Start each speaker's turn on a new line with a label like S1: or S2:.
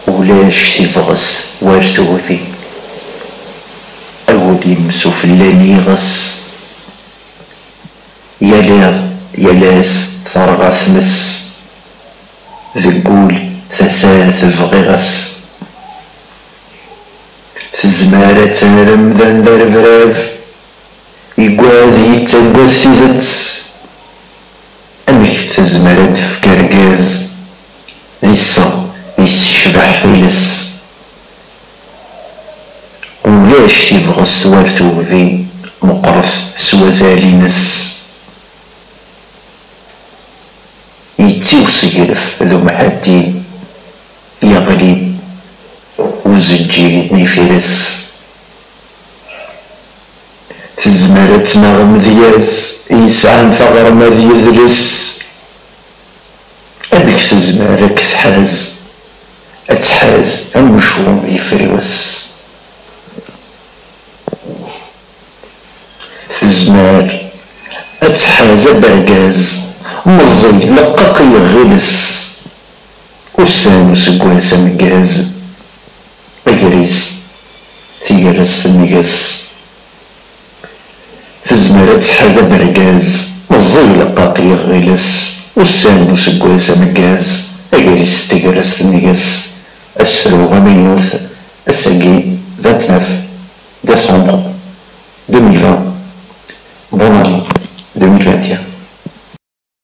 S1: ولاش تيبغس وارتوثي أول يمسو فلاني غس يليض يلاس ثرغى ثمس ذقول ثساث فغيغس في الزمارة تنرمذان ذا رفراف يقواذ يتنقوذ ثيذت أمك تزمرة دفك رقاز ذي الصا يستشبح حيلس ولاش تيبغس توارتو ذي مقرف سوازالي نس يتيو سيقرف ذو محاتي يغلي وزجي نيفيرس تزمرة نغم ذياز يسعان ثغر ما ذي يذلس أبيك تزمرك تحاز أتحاز المشوم يفريوس تزمار أتحاز برقاز مزي لقاق يغلس وسانو سقواسا مقاز أجريس تيجرس في المقاس تزمر تحاز برقاز مزي لقاق يغلس وسانو سقواسا مقاز أجريس تيجرس في المقاس أسفلو غمينوث أساقي ذات نف